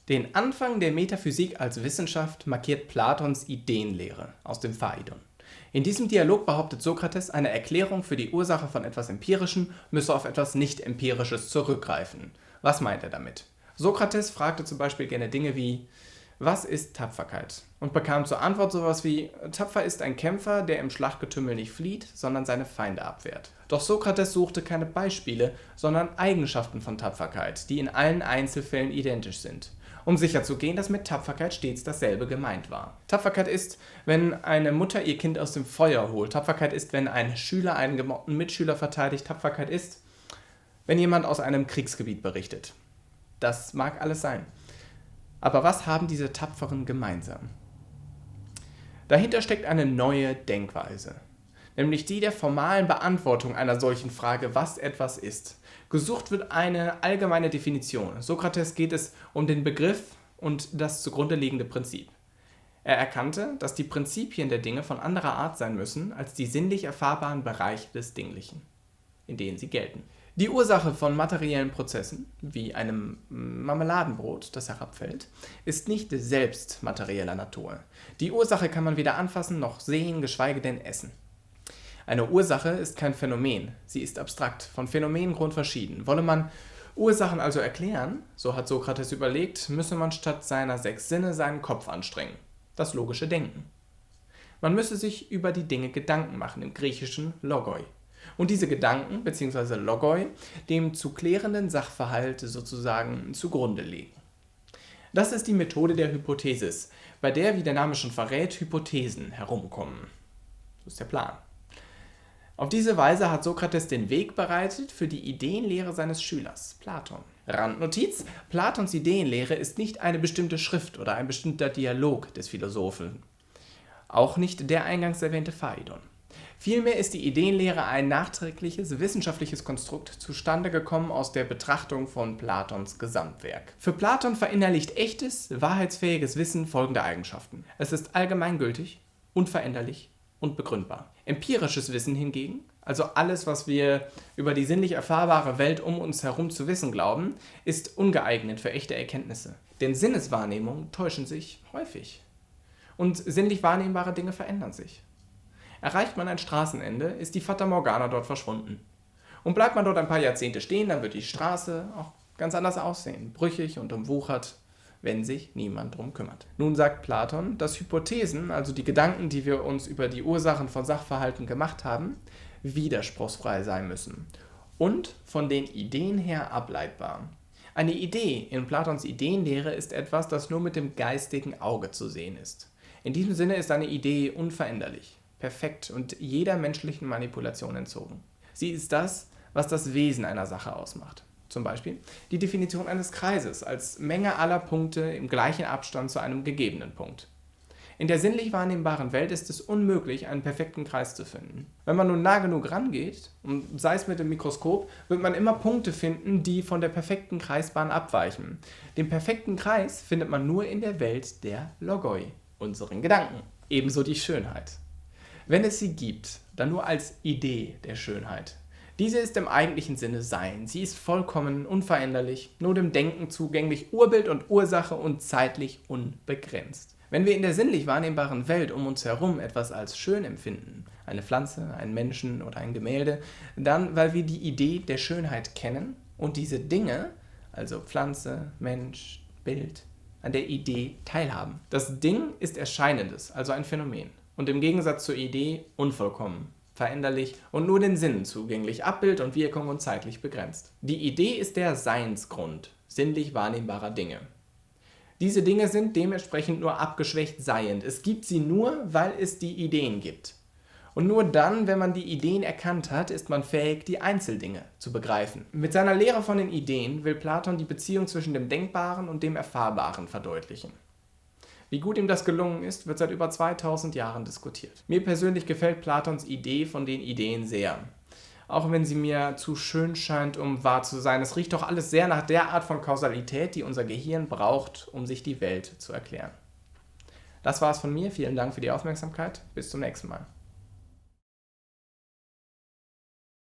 Den Anfang der Metaphysik als Wissenschaft markiert Platons Ideenlehre aus dem Phaidon. In diesem Dialog behauptet Sokrates, eine Erklärung für die Ursache von etwas Empirischem müsse auf etwas Nicht-Empirisches zurückgreifen. Was meint er damit? Sokrates fragte zum Beispiel gerne Dinge wie: Was ist Tapferkeit? Und bekam zur Antwort sowas wie: Tapfer ist ein Kämpfer, der im Schlachtgetümmel nicht flieht, sondern seine Feinde abwehrt. Doch Sokrates suchte keine Beispiele, sondern Eigenschaften von Tapferkeit, die in allen Einzelfällen identisch sind, um sicherzugehen, dass mit Tapferkeit stets dasselbe gemeint war. Tapferkeit ist, wenn eine Mutter ihr Kind aus dem Feuer holt. Tapferkeit ist, wenn ein Schüler einen gemobbten Mitschüler verteidigt. Tapferkeit ist, wenn jemand aus einem Kriegsgebiet berichtet. Das mag alles sein. Aber was haben diese Tapferen gemeinsam? Dahinter steckt eine neue Denkweise, nämlich die der formalen Beantwortung einer solchen Frage, was etwas ist. Gesucht wird eine allgemeine Definition. Sokrates geht es um den Begriff und das zugrunde liegende Prinzip. Er erkannte, dass die Prinzipien der Dinge von anderer Art sein müssen als die sinnlich erfahrbaren Bereiche des Dinglichen, in denen sie gelten. Die Ursache von materiellen Prozessen, wie einem Marmeladenbrot, das herabfällt, ist nicht selbst materieller Natur. Die Ursache kann man weder anfassen noch sehen, geschweige denn essen. Eine Ursache ist kein Phänomen, sie ist abstrakt, von Phänomenen grundverschieden. Wolle man Ursachen also erklären, so hat Sokrates überlegt, müsse man statt seiner 6 Sinne seinen Kopf anstrengen, das logische Denken. Man müsse sich über die Dinge Gedanken machen, im Griechischen Logoi. Und diese Gedanken, bzw. Logoi, dem zu klärenden Sachverhalt sozusagen zugrunde legen. Das ist die Methode der Hypothesis, bei der, wie der Name schon verrät, Hypothesen herumkommen. So ist der Plan. Auf diese Weise hat Sokrates den Weg bereitet für die Ideenlehre seines Schülers, Platon. Randnotiz: Platons Ideenlehre ist nicht eine bestimmte Schrift oder ein bestimmter Dialog des Philosophen. Auch nicht der eingangs erwähnte Phaidon. Vielmehr ist die Ideenlehre ein nachträgliches wissenschaftliches Konstrukt zustande gekommen aus der Betrachtung von Platons Gesamtwerk. Für Platon verinnerlicht echtes, wahrheitsfähiges Wissen folgende Eigenschaften: Es ist allgemeingültig, unveränderlich und begründbar. Empirisches Wissen hingegen, also alles, was wir über die sinnlich erfahrbare Welt um uns herum zu wissen glauben, ist ungeeignet für echte Erkenntnisse. Denn Sinneswahrnehmungen täuschen sich häufig. Und sinnlich wahrnehmbare Dinge verändern sich. Erreicht man ein Straßenende, ist die Fata Morgana dort verschwunden. Und bleibt man dort ein paar Jahrzehnte stehen, dann wird die Straße auch ganz anders aussehen, brüchig und umwuchert, wenn sich niemand drum kümmert. Nun sagt Platon, dass Hypothesen, also die Gedanken, die wir uns über die Ursachen von Sachverhalten gemacht haben, widerspruchsfrei sein müssen und von den Ideen her ableitbar. Eine Idee in Platons Ideenlehre ist etwas, das nur mit dem geistigen Auge zu sehen ist. In diesem Sinne ist eine Idee unveränderlich, perfekt und jeder menschlichen Manipulation entzogen. Sie ist das, was das Wesen einer Sache ausmacht. Zum Beispiel die Definition eines Kreises als Menge aller Punkte im gleichen Abstand zu einem gegebenen Punkt. In der sinnlich wahrnehmbaren Welt ist es unmöglich, einen perfekten Kreis zu finden. Wenn man nun nah genug rangeht, und sei es mit dem Mikroskop, wird man immer Punkte finden, die von der perfekten Kreisbahn abweichen. Den perfekten Kreis findet man nur in der Welt der Logoi, unseren Gedanken. Ebenso die Schönheit. Wenn es sie gibt, dann nur als Idee der Schönheit. Diese ist im eigentlichen Sinne Sein. Sie ist vollkommen unveränderlich, nur dem Denken zugänglich, Urbild und Ursache und zeitlich unbegrenzt. Wenn wir in der sinnlich wahrnehmbaren Welt um uns herum etwas als schön empfinden, eine Pflanze, einen Menschen oder ein Gemälde, dann, weil wir die Idee der Schönheit kennen und diese Dinge, also Pflanze, Mensch, Bild, an der Idee teilhaben. Das Ding ist Erscheinendes, also ein Phänomen, und im Gegensatz zur Idee unvollkommen, veränderlich und nur den Sinnen zugänglich, Abbild und Wirkung und zeitlich begrenzt. Die Idee ist der Seinsgrund sinnlich wahrnehmbarer Dinge. Diese Dinge sind dementsprechend nur abgeschwächt seiend. Es gibt sie nur, weil es die Ideen gibt. Und nur dann, wenn man die Ideen erkannt hat, ist man fähig, die Einzeldinge zu begreifen. Mit seiner Lehre von den Ideen will Platon die Beziehung zwischen dem Denkbaren und dem Erfahrbaren verdeutlichen. Wie gut ihm das gelungen ist, wird seit über 2000 Jahren diskutiert. Mir persönlich gefällt Platons Idee von den Ideen sehr. Auch wenn sie mir zu schön scheint, um wahr zu sein. Es riecht doch alles sehr nach der Art von Kausalität, die unser Gehirn braucht, um sich die Welt zu erklären. Das war's von mir. Vielen Dank für die Aufmerksamkeit. Bis zum nächsten Mal.